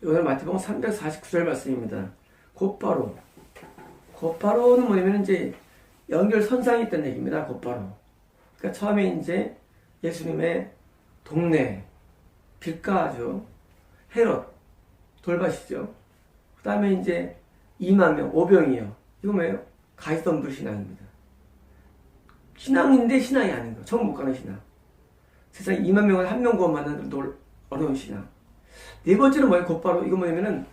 오늘 마태복음 349절 말씀입니다. 곧바로는 뭐냐면 이제 연결선상이 있다는 얘기입니다. 곧바로. 그러니까 처음에 이제 예수님의 동네, 빌가죠. 헤롯, 돌밭이죠. 그 다음에 이제 2만 명, 오병이요. 이거 뭐예요? 가시덤불 신앙입니다. 신앙인데 신앙이 아닌 거. 처음 못 가는 신앙. 세상 2만 명을 한 명 구원 만드는 어려운 신앙. 네 번째는 뭐예요? 곧바로. 이거 뭐냐면은,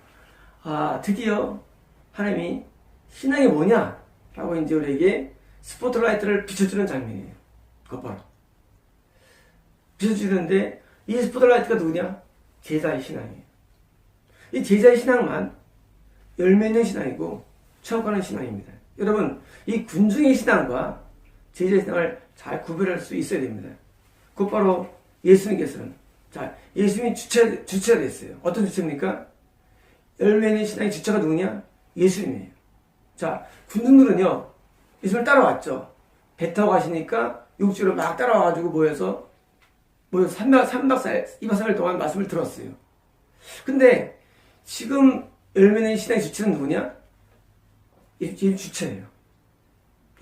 드디어 하나님이 신앙이 뭐냐? 라고 이제 우리에게 스포트라이트를 비춰주는 장면이에요. 곧바로. 비춰주는데, 이 스포트라이트가 누구냐? 제자의 신앙이에요. 이 제자의 신앙만 열매 있는 신앙이고, 체험하는 신앙입니다. 여러분, 이 군중의 신앙과 제자의 신앙을 잘 구별할 수 있어야 됩니다. 곧바로 예수님께서는, 자, 예수님이 주체가 됐어요. 어떤 주체입니까? 열매 있는 신앙의 주체가 누구냐? 예수님이에요. 자, 군중들은요, 예수님을 따라왔죠. 배 타고 가시니까 육지로 막 따라와가지고 모여서 3박 4일, 2박 3일 동안 말씀을 들었어요. 근데 지금 열매 있는 신앙의 주체는 누구냐? 예수님 주체예요.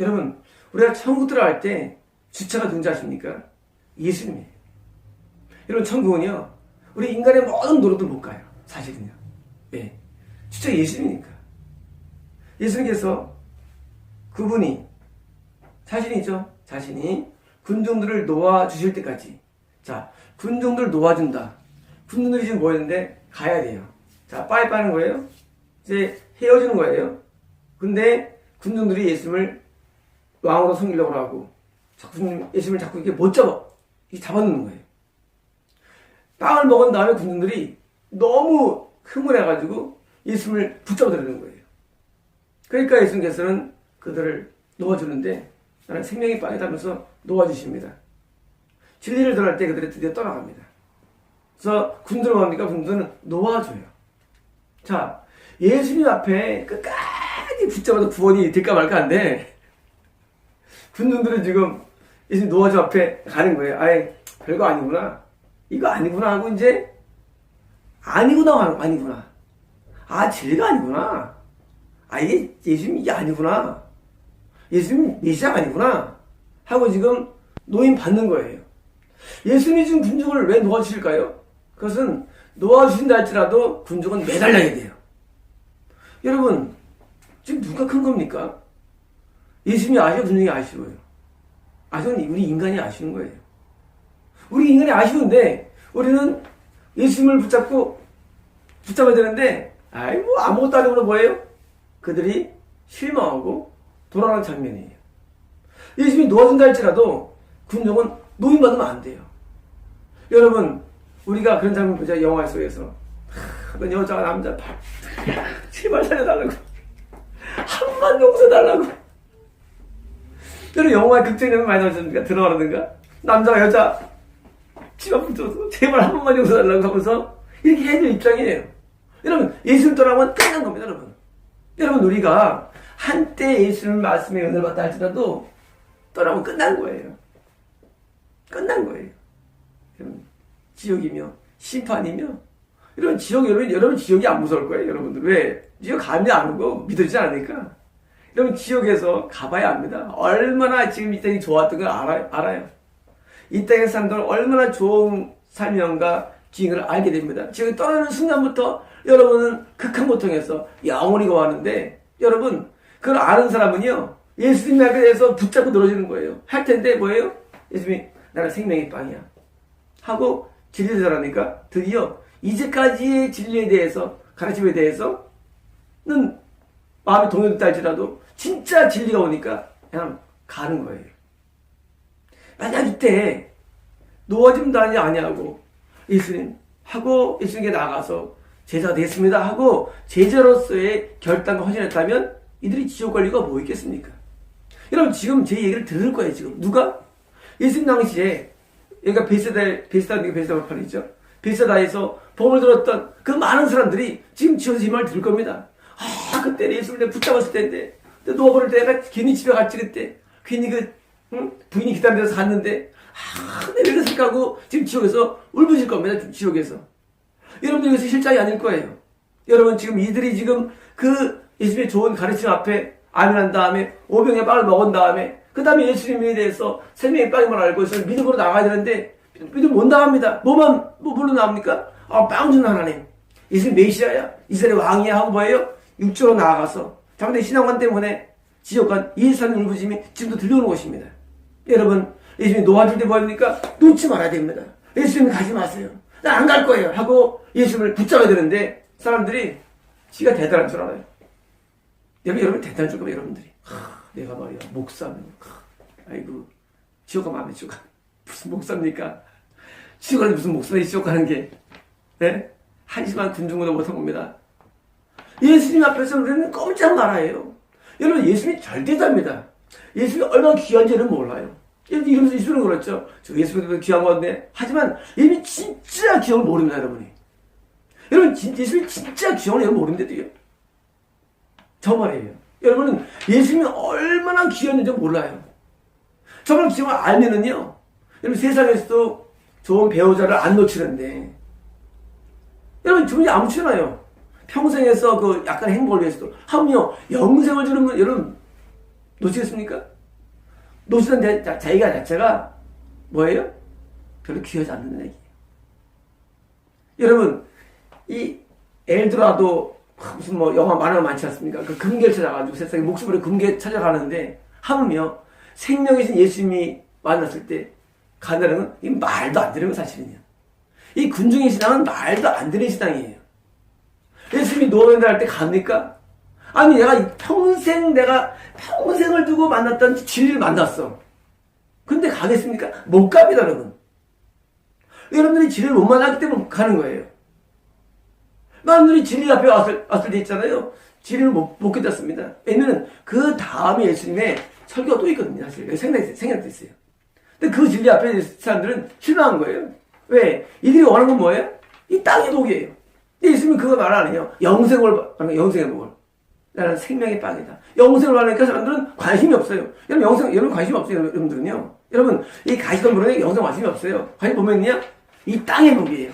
여러분, 우리가 천국 들어갈 때 주체가 누군지 아십니까? 예수님이에요. 여러분, 천국은요, 우리 인간의 모든 노력도 못 가요. 사실은요. 네. 주체가 예수님이니까. 예수님께서 그분이 자신이 군중들을 놓아주실 때까지. 자, 군중들을 놓아준다. 군중들이 지금 모였는데 가야 돼요. 자, 빠이빠이 하는 거예요. 이제 헤어지는 거예요. 근데 군중들이 예수님을 왕으로 섬기려고 하고 예수님을 자꾸 이렇게 못 잡아놓는 거예요. 빵을 먹은 다음에 군중들이 너무 흥분해가지고 예수님을 붙잡아들이는 거예요. 그러니까 예수님께서는 그들을 놓아주는데 나는 생명의 빵이다 하면서 놓아주십니다. 진리를 전할 때 그들이 드디어 떠나갑니다. 그래서 군들은 뭡니까? 군들은 놓아줘요. 자, 예수님 앞에 끝까지 붙잡아도 구원이 될까 말까 한데 군중들은 지금 예수님 놓아줘 앞에 가는 거예요. 아예 별거 아니구나. 이거 아니구나 하고 이제 아니구나. 진리가 아니구나. 이게 예수님이 아니구나. 예수님 메시아가 아니구나. 하고 지금 노임 받는 거예요. 예수님이 지금 군중을 왜 놓아주실까요? 그것은 놓아주신다 할지라도 군중은 매달려야 돼요. 여러분, 지금 누가 큰 겁니까? 예수님이 아시고 군중이 아쉬워요. 우리 인간이 아쉬운 거예요. 우리 인간이 아쉬운데 우리는 예수님을 붙잡아야 되는데 아무것도 안 하고 뭐예요? 그들이 실망하고 돌아가는 장면이에요. 예수님이 놓아준다 할지라도 군중은 노임받으면 안 돼요. 여러분, 우리가 그런 장면 보자. 영화 속에서 어떤 여자가 남자 제발 살려달라고 한번 용서달라고. 여러분, 영화에 극장에는 많이 나오셨습니까? 들어가라든가 남자가 여자 집 앞을 들어서 제발 한 번만 용서달라고 하면서 이렇게 해야 될 입장이에요. 여러분, 예수님 떠나면 끝난 겁니다. 여러분, 우리가 한때 예수님 말씀에 은혜를 받다 할지라도 떠나면 끝난 거예요. 여러분, 지옥이며 심판이며 여러분, 여러분 지옥이 안 무서울 거예요. 여러분들 왜? 지옥 감이 안 오고 믿어지지 않으니까. 여러분, 지옥에서 가봐야 합니다. 얼마나 지금 이 땅이 좋았던 걸 알아요. 이 땅의 사람들은 얼마나 좋은 삶과 지행을 알게 됩니다. 지옥에 떠나는 순간부터 여러분은 극한 고통에서 영원히 거하는데, 여러분, 그걸 아는 사람은요, 예수님 앞에 대해서 붙잡고 늘어지는 거예요. 할 텐데 뭐예요? 예수님이 나는 생명의 빵이야 하고 진리를 전하니까 드디어 이제까지의 진리에 대해서, 가르침에 대해서는 마음이 동요됐다 할지라도 진짜 진리가 오니까 그냥 가는 거예요. 만약 이때 놓아짐도 아니하고 예수님께 나가서 제자가 됐습니다 하고 제자로서의 결단과 헌신했다면 이들이 지옥 갈 이유가 뭐 있겠습니까? 여러분, 지금 제 얘기를 들을 거예요. 지금 누가? 예수님 당시에 여기가 베세다 판이죠. 베세다에서 복음을 들었던 그 많은 사람들이 지금 지어서 이 말을 들을 겁니다. 그때 예수를 내가 붙잡았을 텐데 놓아버릴 때 내가 괜히 집에 갔지. 그때 괜히 부인이 기다리면서 갔는데 내가 생각하고 지금 지옥에서 울부실 겁니다. 지옥에서. 여러분들 이것이 실장이 아닐 거예요. 여러분 지금 이들이 지금 그 예수님의 좋은 가르침 앞에 아멘한 다음에 오병의 빵을 먹은 다음에 그 다음에 예수님에 대해서 생명의 빵임을 알고 있어서 믿음으로 나가야 되는데 믿음 못 나갑니다. 뭘로 나옵니까? 빵 주는 하나님. 예수님 메시아야. 이스라엘 왕이야 하고 뭐예요? 육조로 나아가서 자기들 신앙관 때문에 지옥간 이해산 울부심이 지금도 들려오는 것입니다. 여러분 예수님이 놓아줄 때 뭐합니까? 놓지 말아야 됩니다. 예수님 가지 마세요. 나 안 갈 거예요 하고 예수님을 붙잡아야 되는데 사람들이 지가 대단한 줄 알아요. 여러분 대단한 줄 거예요. 여러분들이 내가 말이야 목사면 아이고 지옥 가면 안 돼. 지옥 무슨 목사입니까? 지옥 가는 무슨 목사이 지옥 가는 게 네? 한심한 군중보다 못한 겁니다. 예수님 앞에서 우리는 꼼짝 말아요. 여러분 예수님이 절대 답니다. 예수님이 얼마나 귀한지는 몰라요. 이러면서 예수는 그렇죠. 저 예수님도 귀한 건데 하지만 예수님이 진짜 귀한 걸 모릅니다. 여러분이. 여러분 예수님이 진짜 귀한 걸 여러분 모르는데도요. 정말이에요. 여러분은 예수님이 얼마나 귀했는지 몰라요. 정말 귀한 걸 알면은요. 여러분 세상에서도 좋은 배우자를 안 놓치는데 여러분 주문이 아무렇잖아요. 평생에서 그 약간 행복을 위해서도 하면요 영생을 주는 분 여러분 놓치겠습니까? 놓치는 자기가 자체가 뭐예요? 별로 귀하지 않는 얘기예요. 여러분 이 엘도라도 무슨 뭐 영화 만화가 많지 않습니까? 그 금괴를 찾아가지고 세상에 목숨으로 금괴 찾아가는데 하물며 생명이신 예수님이 만났을 때 간다는 건 이 말도 안 되는 건 사실이에요. 이 군중의 신앙은 말도 안 되는 신앙이에요. 예수님이 누워있는 할 때 갑니까? 아니 내가 평생을 두고 만났던 진리를 만났어. 근데 가겠습니까? 못 갑니다 여러분. 여러분들이 진리를 못 만났기 때문에 가는 거예요. 많은 분들이 진리 앞에 왔을 때 있잖아요. 진리를 못 깨닫습니다. 왜냐면 그 다음에 예수님의 설교가 또 있거든요. 사실 생각도 있어요. 근데 그 진리 앞에 사람들은 실망한 거예요. 왜? 이들이 원하는 건 뭐예요? 이 땅의 복이에요. 근데 예수님은 그거 말 안 해요. 영생의 복을. 나는 생명의 빵이다. 영생을 말하니까 사람들은 관심이 없어요. 여러분 관심이 없어요. 여러분들은요. 여러분, 이 가시덤불에 영생 관심이 없어요. 관심 보면요. 이 땅의 복이에요.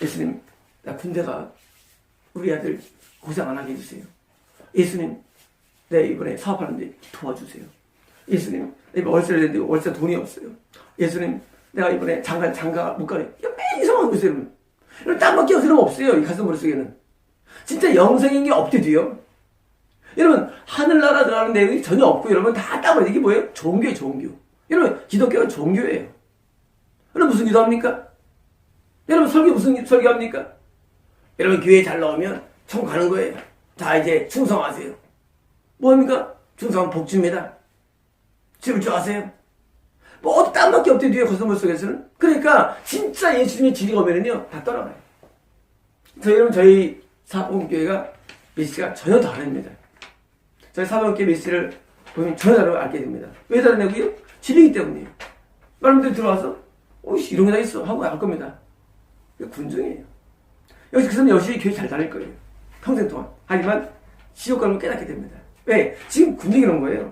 예수님, 나 군대가 우리 아들 고생 안 하게 해주세요. 예수님, 내가 이번에 사업하는데 도와주세요. 예수님, 내가 월세를 냈는데 월세 돈이 없어요. 예수님, 내가 이번에 장가 못 가네. 매일 이상한 거예요, 여러분. 여러분, 땅밖에 없어요. 이 가슴 머릿속에는. 진짜 영생인 게 없대도요. 여러분, 하늘나라 들어가는 내용이 전혀 없고, 여러분, 다 땅을, 이게 뭐예요? 종교예요, 종교. 여러분, 기독교가 종교예요. 여러분, 무슨 기도합니까? 여러분, 무슨 설교합니까? 여러분, 교회에 잘 나오면 천국 가는 거예요. 자, 이제 충성하세요. 뭐합니까? 충성은 복주입니다. 집을 좋아하세요. 뭐, 어디 땅밖에 없대도요, 거스물 속에서는. 그러니까, 진짜 예수님의 진리가 오면은요, 다 떠나가요. 여러분, 저희 사복음교회가 메시지가 전혀 다릅니다. 저희 사복음교회 메시지를 보면 전혀 다르고 알게 됩니다. 왜 다르냐고요? 진리이기 때문이에요. 많은 분들이 들어와서 이런 게 다 있어 하고 알 겁니다. 군중이에요. 그 사람 역시 교회 잘 다닐 거예요. 평생 동안. 하지만 지옥 가는 걸 깨닫게 됩니다. 왜? 지금 군중이 이런 거예요.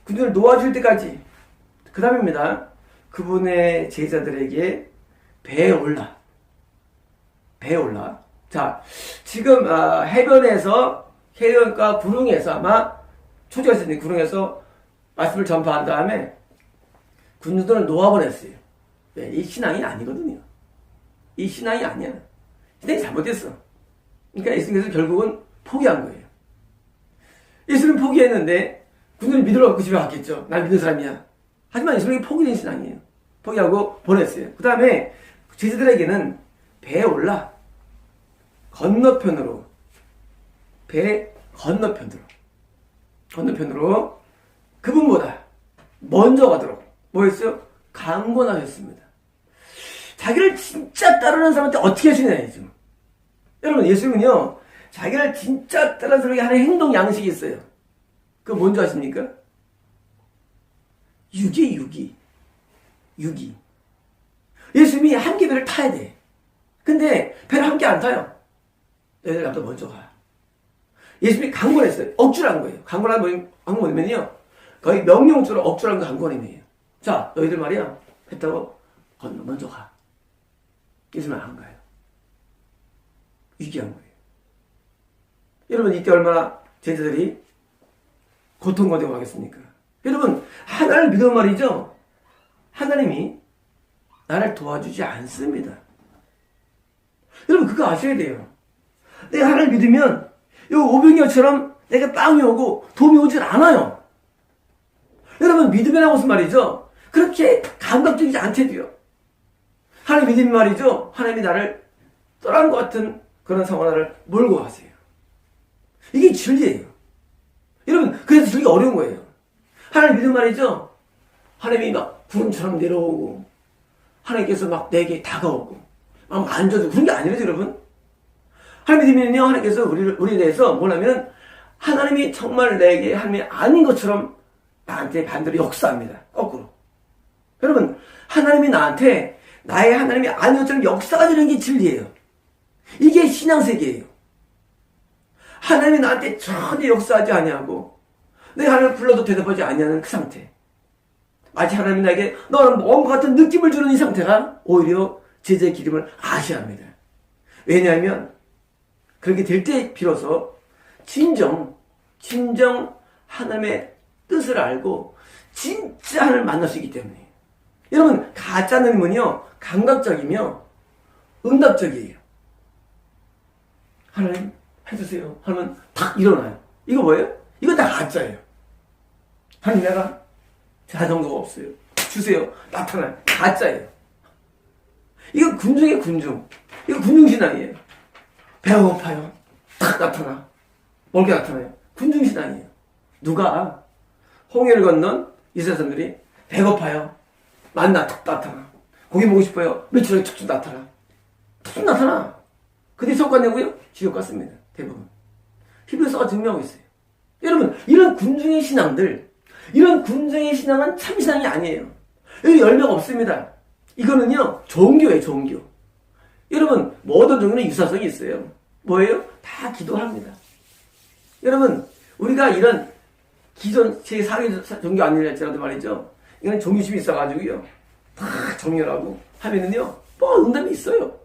군중을 놓아줄 때까지. 그 다음입니다. 그분의 제자들에게 배에 올라. 자, 지금 해변과 구릉에서 아마 초지가 있었는데 구릉에서 말씀을 전파한 다음에 군중들을 놓아보냈어요. 네, 이 신앙이 아니거든요. 이 신앙이 아니야. 신앙이 잘못됐어. 그러니까 예수님께서 결국은 포기한 거예요. 예수님 포기했는데 군중을 믿으러 갖고 집에 갔겠죠. 난 믿는 사람이야. 하지만 예수님이 포기된 신앙이에요. 포기하고 보냈어요. 그 다음에 제자들에게는 배에 올라 건너편으로 그분보다 먼저 가도록 뭐였어요? 강권하셨습니다. 자기를 진짜 따르는 사람한테 어떻게 하시냐 지금. 여러분 예수님은요 자기를 진짜 따르는 사람에게 하는 행동 양식이 있어요. 그거 뭔지 아십니까? 유기. 예수님이 함께 배를 타야 돼. 근데 배를 함께 안 타요. 너희들 나보다 먼저 가. 예수님이 강권했어요. 억지로 한 거예요. 강권한 뭐냐면요. 거의 명령처럼 억지로 한 거 강권이에요. 자, 너희들 말이야. 배 타고 먼저 가. 예수님은 안 가요. 위기한 거예요. 여러분 이때 얼마나 제자들이 고통받고 가겠습니까? 여러분 하나님을 믿으면 말이죠. 하나님이 나를 도와주지 않습니다. 여러분 그거 아셔야 돼요. 내가 하나님을 믿으면 이 오병이어처럼 내가 빵이 오고 도움이 오질 않아요. 여러분 믿음이라는 것은 말이죠. 그렇게 감각적이지 않대도요. 하나님 믿음이 말이죠. 하나님이 나를 떠난 것 같은 그런 상황을 몰고 가세요. 이게 진리예요. 여러분 그래서 진리가 어려운 거예요. 하나님 믿음 말이죠. 하나님이 막 구름처럼 내려오고 하나님께서 막 내게 다가오고 막 만져주고 그런 게 아니라죠 여러분. 하나님 믿으면요 하나님께서 우리에 대해서 뭐냐면 하나님이 정말 내게 하나님이 아닌 것처럼 나한테 반대로 역사합니다. 거꾸로. 여러분 하나님이 나한테 나의 하나님이 아닌 것처럼 역사가 되는 게 진리예요. 이게 신앙세계예요. 하나님이 나한테 전혀 역사하지 아니하고 내가 하나님을 불러도 대답하지 아니하는 그 상태. 마치 하나님이 나에게 너는 뭔가 같은 느낌을 주는 이 상태가 오히려 제자의 기름을 아셔야 합니다. 왜냐하면 그렇게 될 때 비로소 진정 하나님의 뜻을 알고 진짜 하나님을 만날 수 있기 때문에. 여러분 가짜 믿음은요 감각적이며 응답적이에요. 하나님 해주세요 하면 탁 일어나요. 이거 뭐예요? 이거 다 가짜예요. 하나님 내가 자전거가 없어요. 주세요. 나타나요. 가짜예요. 이거 군중이에요 군중. 이거 군중신앙이에요. 배가 고파요. 탁 나타나. 멀게 나타나요. 군중신앙이에요. 누가 홍해를 건넌 이스라엘 사람들이 배고파요. 만나 탁 나타나. 고기 먹고 싶어요. 며칠 후에 툭툭 나타나. 툭툭 나타나. 근데 속갔냐고요? 지옥 갔습니다. 대부분. 히브리서가 증명하고 있어요. 여러분 이런 군중의 신앙들 이런 군중의 신앙은 참신앙이 아니에요. 여기 열매가 없습니다. 이거는요 종교예요 종교. 여러분 모든 종교는 유사성이 있어요. 뭐예요? 다 기도합니다. 여러분 우리가 이런 기존 제4개 종교 아니랄지라도 말이죠. 이건 종교심이 있어가지고요 다 정렬하고 하면은요 뭐 응답이 있어요.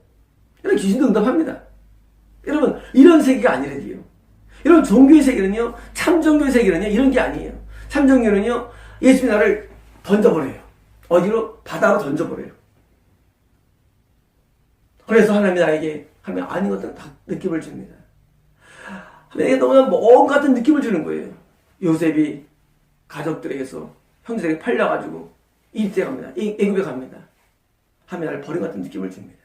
여러분 귀신도 응답합니다. 여러분 이런 세계가 아니래요. 여러분 종교의 세계는요 참종교의 세계는요 이런 게 아니에요. 참종교는요 예수님이 나를 던져버려요. 어디로? 바다로 던져버려요. 그래서 하나님이 나에게 하나님 아닌 것들은 다 느낌을 줍니다. 하나님에게 너무나 먼 같은 느낌을 주는 거예요. 요셉이 가족들에게서 형제들에게 팔려가지고 이집트에 갑니다. 애굽에 갑니다. 하나님이 나를 버린 같은 느낌을 줍니다.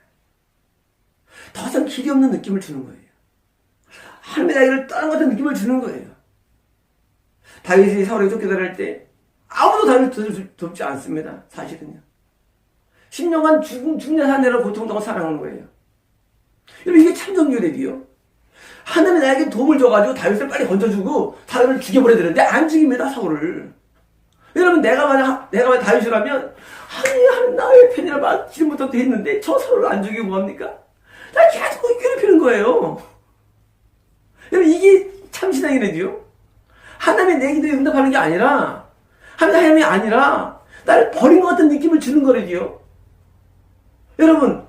더 이상 길이 없는 느낌을 주는 거예요. 하나님이 나를 떠난 같은 느낌을 주는 거예요. 다윗이 사울에게 쫓겨다닐 때 아무도 다윗을 돕지 않습니다. 사실은요. 10년간 죽는 사내로 고통당하고 살아가는 거예요. 여러분 이게 참정교례이요. 하나님이 나에게 도움을 줘가지고 다윗을 빨리 건져주고 다윗을 죽여버려야 되는데 안 죽입니다. 사울을. 여러분 내가 만약 다윗이라면 하나님 나의 편이라 막 지금부터 했는데 저 사울을 안 죽이고 뭐합니까? 나 계속 괴롭히는 거예요. 여러분 이게 참신앙이래요. 하나님이 내 기도에 응답하는 게 아니라 하나님이 아니라 나를 버린 것 같은 느낌을 주는 거래요. 여러분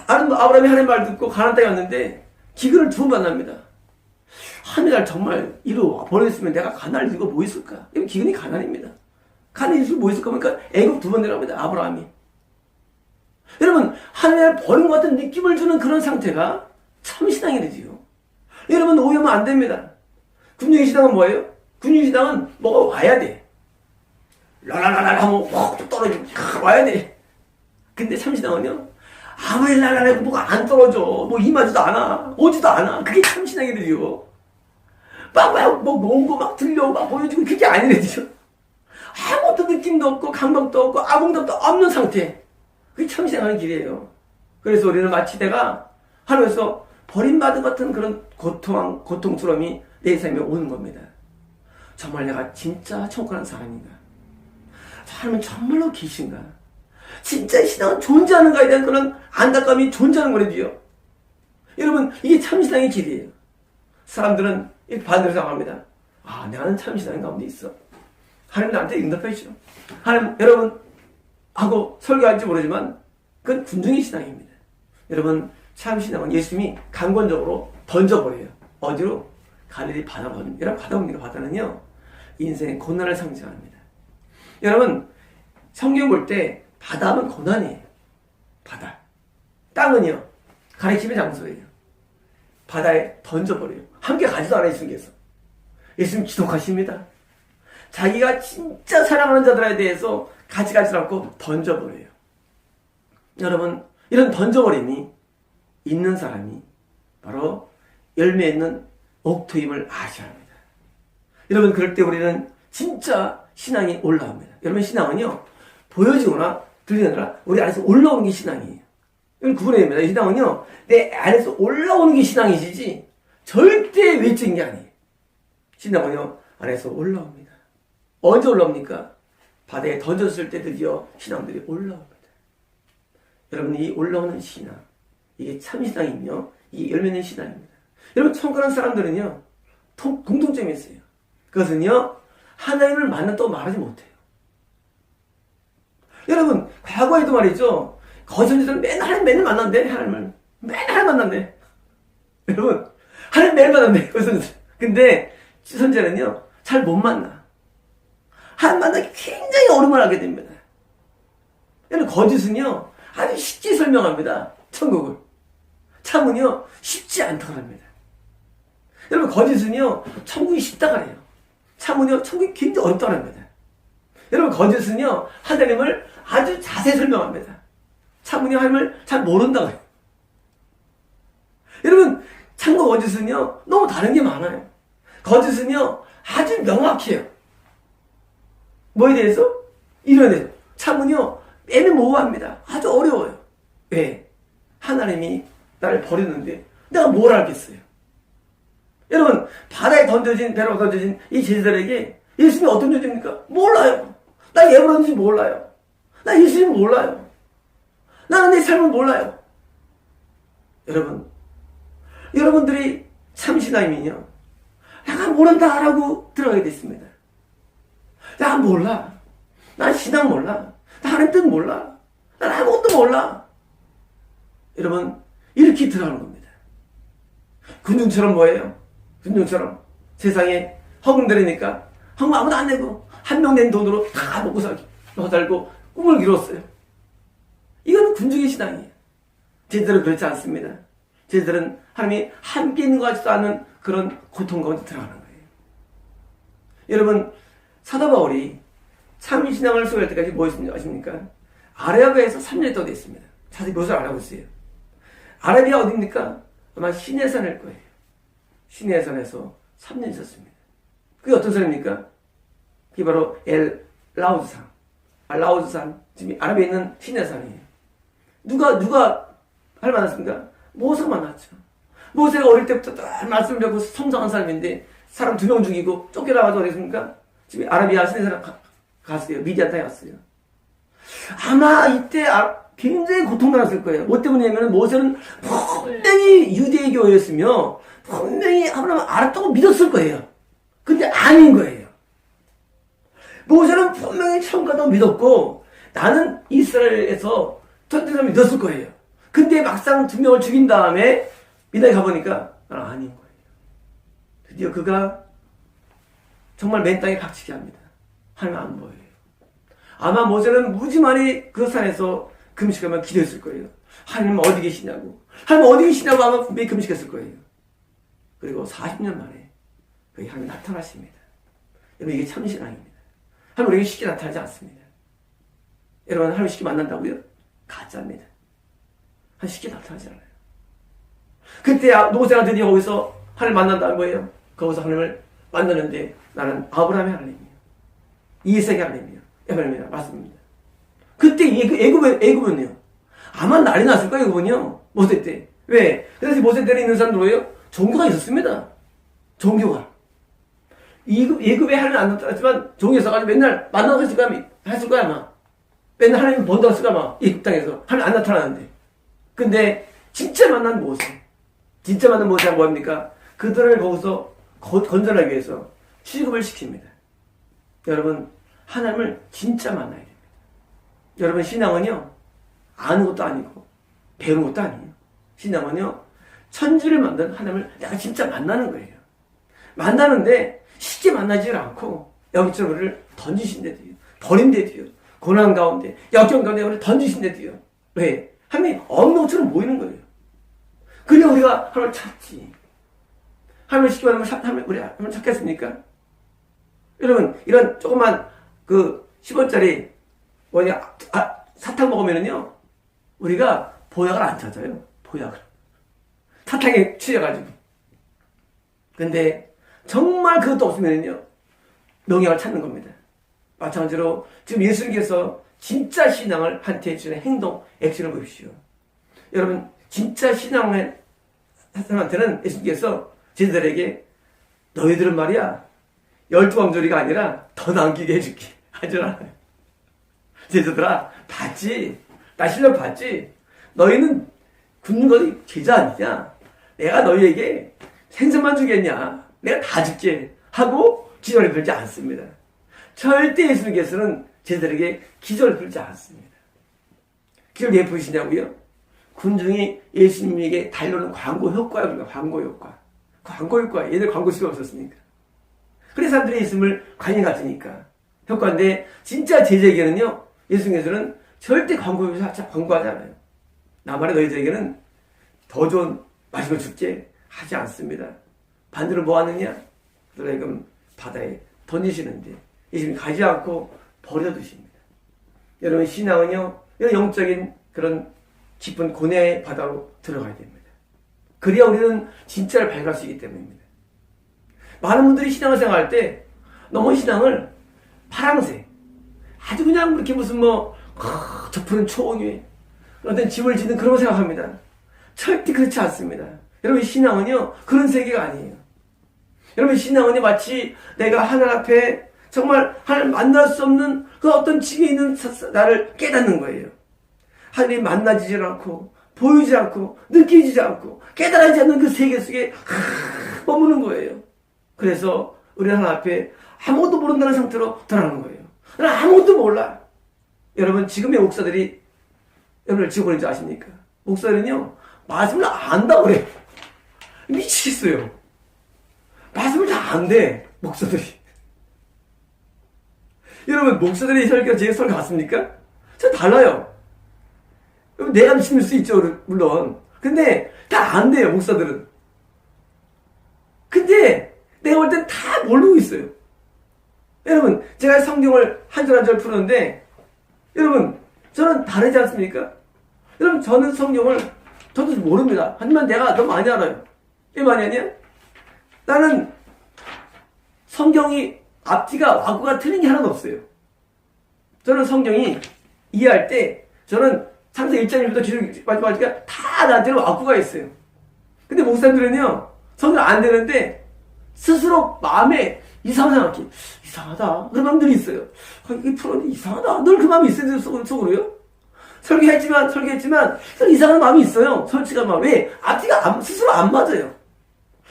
아브라함이 하나님 말 듣고 가나안 땅에 왔는데 기근을 두 번 만납니다. 하나님 날 정말 이로 보냈으면 내가 가나안을 이거 뭐 있을까? 이거 기근이 가난입니다. 가나안에 있으면 뭐 있을까? 그러니까 애굽 두 번 내려갑니다. 아브라함이. 여러분 하나님을 버린 것 같은 느낌을 주는 그런 상태가 참신앙이래요. 여러분 오해하면 안 됩니다. 군중의 신앙은 뭐예요? 군중의 신앙은 뭐가 와야 돼. 라라라라 하면 확 떨어지고 와야 돼. 근데 참신앙은요 아무리 라라라 뭐가 안 떨어져. 뭐 임하지도 않아. 오지도 않아. 그게 참신앙이래요. 막 먹은 거 막 들려오고 막 보여주고 그게 아니래요. 아무것도 느낌도 없고 감각도 없고 아무것도 없는 상태. 그게 참신앙의 길이에요. 그래서 우리는 마치 내가 하루에서 버림받은 같은 그런 고통스러움이 내 삶에 오는 겁니다. 정말 내가 진짜 천국 가는 사람인가? 하나님은 정말로 계신가? 진짜 신앙은 존재하는가에 대한 그런 안타까움이 존재하는 거래요. 여러분 이게 참신앙의 길이에요. 사람들은 이렇게 반대로 생각합니다. 아 나는 참신앙 가운데 있어. 하나님 나한테 응답해 주죠. 하나님 여러분 하고 설교할지 모르지만 그건 군중의 신앙입니다. 여러분 참 신앙은 예수님이 강권적으로 던져버려요. 어디로? 갈릴리 바다로 던집니다. 여러분, 바다입니까? 바다는요, 인생의 고난을 상징합니다. 여러분, 성경 볼 때 바다는 고난이에요. 바다. 땅은요, 가리킴의 장소예요. 바다에 던져버려요. 함께 가지도 않아요, 예수님께서. 예수님 지독하십니다. 자기가 진짜 사랑하는 자들에 대해서 같이 가지 않고 던져버려요. 여러분, 이런 던져버림이 있는 사람이 바로 열매 있는 옥토임을 아셔야 합니다. 여러분, 그럴 때 우리는 진짜 신앙이 올라옵니다. 여러분, 신앙은요, 보여지거나 들리느라 우리 안에서 올라오는 게 신앙이에요. 이건 구분해야 됩니다. 이 신앙은요, 내 안에서 올라오는 게 신앙이시지 절대 외적인 게 아니에요. 신앙은요, 안에서 올라옵니다. 언제 올라옵니까? 바다에 던졌을 때 드디어 신앙들이 올라옵니다. 여러분, 이 올라오는 신앙, 이게 참신앙이며 이게 열매 있는 신앙입니다. 여러분, 성공한 사람들은요, 공통점이 있어요. 그것은요, 하나님을 만났다고 말하지 못해요. 여러분, 과거에도 말이죠, 거짓말들은 맨날 만난대. 하나님을 맨날 만난대. 여러분, 하나님 매일 만난대. 근데 선지자는요, 잘 못 만나. 하나님 만나기 굉장히 어려움을 하게 됩니다. 여러분, 거짓은요, 아주 쉽게 설명합니다. 천국을. 참은요, 쉽지 않다고 합니다. 여러분, 거짓은요, 천국이 쉽다고 해요. 참은요, 천국이 굉장히 어렵다고 합니다. 여러분, 거짓은요, 하나님을 아주 자세히 설명합니다. 참은요, 하나님을 잘 모른다고 해요. 여러분, 참과 거짓은요, 너무 다른 게 많아요. 거짓은요, 아주 명확해요. 뭐에 대해서? 이런 데서. 참은요, 애매모호합니다. 아주 어려워요. 왜? 하나님이 나를 버렸는데 내가 뭘 알겠어요? 여러분, 바다에 던져진, 배로 던져진 이 제자들에게 예수님이 어떤 존재입니까? 몰라요. 나 왜 그런지 몰라요. 나 예수님 몰라요. 나는 내 삶을 몰라요. 여러분, 여러분들이 참신앙이면요, 내가 모른다라고 들어가게 됐습니다. 나 몰라. 난 신앙 몰라. 나 하나님 뜻 몰라. 난 아무것도 몰라. 여러분, 이렇게 들어가는 겁니다. 군중처럼 뭐예요? 군중처럼 세상에 허금거리니까 허금 아무도 안 내고 한 명 낸 돈으로 다 먹고 살고 꿈을 이뤘어요. 이건 군중의 신앙이에요. 제자들은 그렇지 않습니다. 제자들은 하나님이 함께 있는 것 같지도 않은 그런 고통 가운데 들어가는 거예요. 여러분, 사도 바울이 참신앙을 소개할 때까지 뭐 했습니까? 아십니까? 아라비아에서 3년 있다고 되어 있습니다. 자세히 묘사를 안 하고 있어요. 아라비아 어디입니까? 아마 시내산일 거예요. 시내산에서 3년 있었습니다. 그게 어떤 산입니까? 그게 바로 라우드산. 라우드산. 지금 아라비아에 있는 시내산이에요. 누가 할 만났습니까? 모세가 만났죠. 모세가 어릴 때부터 다 말씀을 배우고 성장한 사람인데 사람 2명 죽이고 쫓겨나가서 어딨습니까? 지금 아라비아 시내산 갔어요. 미디안 땅에 갔어요. 아마 이때 굉장히 고통받았을 거예요. 뭐 때문이냐면 모세는 분명히 유대교였으며 분명히 하나님을 알았다고 믿었을 거예요. 근데 아닌 거예요. 모세는 분명히 처음 가다고 믿었고 나는 이스라엘에서 천대를 믿었을 거예요. 근데 막상 2명을 죽인 다음에 미나에 가보니까 나는 아닌 거예요. 드디어 그가 정말 맨 땅에 박치게 합니다. 하나님 안 보여요. 아마 모세는 무지만이 그 산에서 금식하면 기도했을 거예요. 하나님 어디 계시냐고. 하나님 어디 계시냐고 아마 분명히 금식했을 거예요. 그리고 40년 만에 그게 하나님 나타나십니다. 여러분, 이게 참신앙입니다. 하나님 우리에게 쉽게 나타나지 않습니다. 여러분, 하나님 쉽게 만난다고요? 가짜입니다. 하나님 쉽게 나타나지 않아요. 그때 모세가 드디어 거기서 하나님 만난다는 거예요. 거기서 하나님을 만나는데 나는 아브라함의 하나님이에요. 이삭의 하나님이에요. 에브라임이다. 맞습니다. 그때 애굽은요. 아마 난리 났을 거예요. 애굽은요. 모세 때. 왜? 그래서 모세 때에 있는 사람들 뭐예요? 종교가 있었습니다. 종교가. 애굽에 하나님 안 나타났지만 종교 있어가지고 맨날 만나고 했을 거야 아마. 맨날 하나님 본다고 했을 거야 아마. 애굽 땅에서. 하나님 안 나타나는데. 근데 진짜 만난 모세. 진짜 만난 모세가 뭐합니까? 그들을 거기서 건전하기 위해서 취급을 시킵니다. 여러분, 하나님을 진짜 만나야 됩니다. 여러분, 신앙은요, 아는 것도 아니고 배우는 것도 아니에요. 신앙은요, 천지를 만든 하나님을 내가 진짜 만나는 거예요. 만나는데 쉽게 만나지 않고 여기저기 우리를 던지신대도요. 버린대도요. 고난 가운데, 역경 가운데 우리를 던지신대도요. 왜? 하나님이 엉덩처럼 모이는 거예요. 그래야 우리가 하나님을 찾지. 하나님을 쉽게 말하면 우리 하나님을 찾겠습니까? 여러분, 이런 조그만 10원짜리 사탕 먹으면은요, 우리가 보약을 안 찾아요. 보약을. 사탕에 취해가지고. 근데 정말 그것도 없으면요, 농약을 찾는 겁니다. 마찬가지로 지금 예수님께서 진짜 신앙을 한테 주는 행동, 액션을 보십시오. 여러분, 진짜 신앙의 사람한테는 예수님께서 제자들에게 너희들은 말이야, 12왕조리가 아니라 더 남기게 해줄게. 하지 않아요. 제자들아, 봤지? 나 실력 봤지? 너희는 굶는 것이 제자 아니냐? 내가 너희에게 생선만 주겠냐? 내가 다 줄게. 하고 기절을 들지 않습니다. 절대 예수님께서는 제자들에게 기절을 들지 않습니다. 기절 왜 부르시냐고요? 군중이 예수님에게 달려오는 광고 효과야. 그러니까 광고 효과. 광고 효과. 얘들 광고 수가 없었으니까. 그래서 사람들이 예수님을 관심 가지니까 효과인데, 진짜 제자에게는요, 예수님께서는 절대 광고하지 않아요. 나만의 너희들에게는 더 좋은 마시고 줄게 하지 않습니다. 반대로 뭐 하느냐? 그들에게 바다에 던지시는데 예수님이 가지 않고 버려두십니다. 여러분, 신앙은요, 이런 영적인 그런 깊은 고뇌의 바다로 들어가야 됩니다. 그래야 우리는 진짜를 발견할 수 있기 때문입니다. 많은 분들이 신앙을 생각할 때 너무 신앙을 파랑새, 아주 그냥 그렇게 무슨 저 푸른 초원위에 어떤 집을 짓는 그런 거 생각합니다. 절대 그렇지 않습니다. 여러분, 신앙은요, 그런 세계가 아니에요. 여러분, 신앙은요, 마치 내가 하늘 앞에 정말 하나님 만날 수 없는 그 어떤 집에 있는 나를 깨닫는 거예요. 하나님 만나지질 않고, 보이지 않고, 느끼지 않고, 깨달아지지 않는 그 세계 속에 머무는 거예요. 그래서 우리 하나님 앞에 아무것도 모른다는 상태로 돌아가는 거예요. 나는 아무것도 몰라. 여러분, 지금의 목사들이 여러분을 지어보는 줄 아십니까? 목사들은요, 말씀을 안다고 그래. 미치겠어요. 말씀을 다 안 돼, 목사들이. 여러분, 목사들이 설교, 제 설교 같습니까? 저 달라요. 내가 미칠 수 있죠, 물론. 근데 다 안 돼요, 목사들은. 근데 내가 볼 땐 다 모르고 있어요. 여러분, 제가 성경을 한 절 한 절 푸는데, 여러분, 저는 다르지 않습니까? 여러분, 저는 성경을 저도 모릅니다. 하지만 내가 너무 많이 알아요. 왜 많이 아냐? 나는 성경이 앞뒤가 와구가 틀린 게 하나도 없어요. 저는 성경이 이해할 때 저는 창세기 1장부터 기록 마지막까지 다 나한테는 와구가 있어요. 근데 목사님들은요, 성경 안 되는데 스스로 마음에 이상한 생각이 이상하다 그런 마음들이 있어요. 이 프로는 이상하다. 늘 그 마음이 있어요, 속으로요. 설계했지만 이상한 마음이 있어요. 솔직한 마음. 왜? 앞뒤가 스스로 안 맞아요.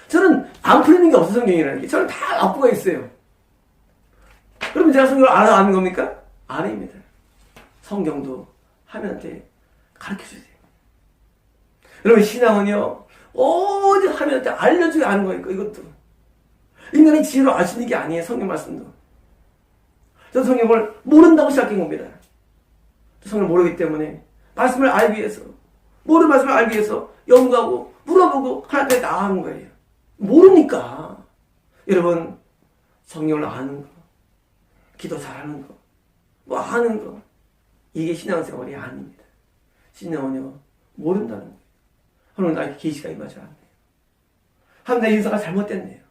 저는 안 풀리는 게 없어, 성경이라는 게. 저는 다 앞구가 있어요. 그러면 제가 성경을 아는 겁니까? 아닙니다. 성경도 하나님한테 가르쳐주세요. 여러분, 신앙은요, 어디 하나님한테 알려주게 아는 거니까, 이것도. 인간의 지혜로 알 수 있는 게 아니에요, 성경 말씀도. 저는 성경을 모른다고 시작한 겁니다. 성경을 모르기 때문에 말씀을 알기 위해서, 모르는 말씀을 알기 위해서 연구하고 물어보고 하나님께 나아가는 거예요. 모르니까. 여러분, 성경을 아는 거, 기도 잘하는 거, 뭐 하는 거, 이게 신앙생활이 아닙니다. 신앙은요, 모른다는 거예요. 하나님 나에게 계시가 임하지 않네요. 하나님 내 인사가 잘못됐네요.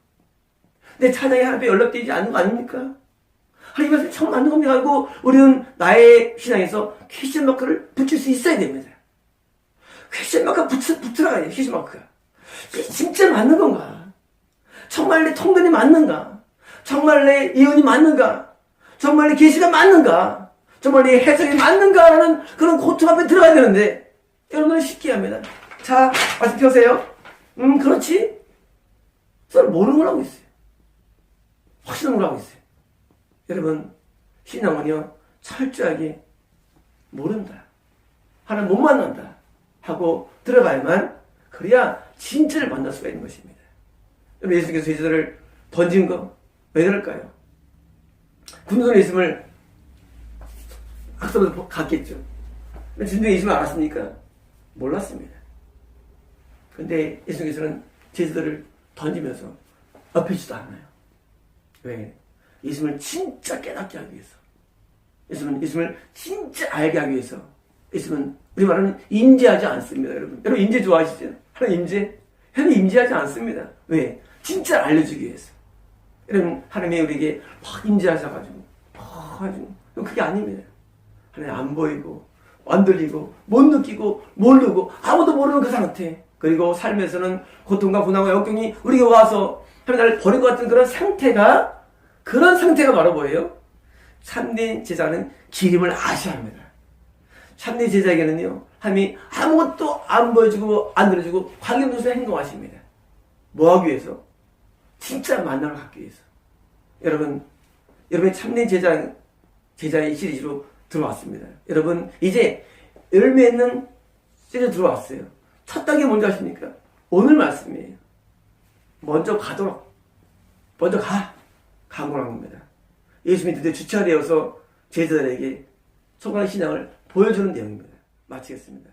내 찬양이 하나님께 연락되지 않는 거 아닙니까? 하나님 말씀 처음 만든 겁니다. 하고 우리는 나의 신앙에서 퀘스천 마크를 붙일 수 있어야 됩니다. 퀘스천 마크가 붙으라야 해요. 퀘스천 마크가. 진짜 맞는 건가? 정말 내 통변이 맞는가? 정말 내 예언이 맞는가? 정말 내 계시가 맞는가? 정말 내 해석이 맞는가라는 그런 고통 앞에 들어가야 되는데 여러분은 쉽게 합니다. 자, 말씀 펴세요. 그렇지? 서로 모르는 걸 하고 있어요. 확신한 걸 하고 있어요. 여러분, 신앙은요, 철저하게 모른다. 하나님 못 만난다. 하고 들어가야만 그래야 진짜를 만날 수가 있는 것입니다. 여러분, 예수님께서 제자들을 던진 거 왜 그럴까요? 군중에 있음을 학습을 갔겠죠. 군중에 있음을 알았습니까? 몰랐습니다. 근데 예수님께서는 제자들을 던지면서 엎히지도 않아요. 왜? 예수님을 진짜 깨닫게 하기 위해서. 예수님을 진짜 알게 하기 위해서. 예수님은 우리 말하는 임재하지 않습니다, 여러분. 여러분 임재 좋아하시죠? 하나님 임재? 하나님 임재하지 않습니다. 왜? 진짜 알려주기 위해서. 여러분, 하나님이 우리에게 막 임재하셔가지고 그게 아닙니다. 하나님 안 보이고 안 들리고 못 느끼고 모르고 아무도 모르는 그 상태, 그리고 삶에서는 고통과 고난과 역경이 우리에게 와서 하나님 나를 버린 것 같은 그런 상태가 바로 뭐예요? 참된 제자는 기림을 아셔야 합니다. 참된 제자에게는요, 하나님이 아무것도 안 보여주고 안 들어주고 관계없는 행동하십니다. 뭐 하기 위해서? 진짜 만남을 갖기 위해서. 여러분의 참된 제자의 시리즈로 들어왔습니다. 여러분, 이제 열매 있는 시리즈 들어왔어요. 첫 단계 뭔지 아십니까? 오늘 말씀이에요. 먼저 가. 강구라는 겁니다. 예수님이 드디어 주체가 되어서 제자들에게 소관의 신앙을 보여주는 내용입니다. 마치겠습니다.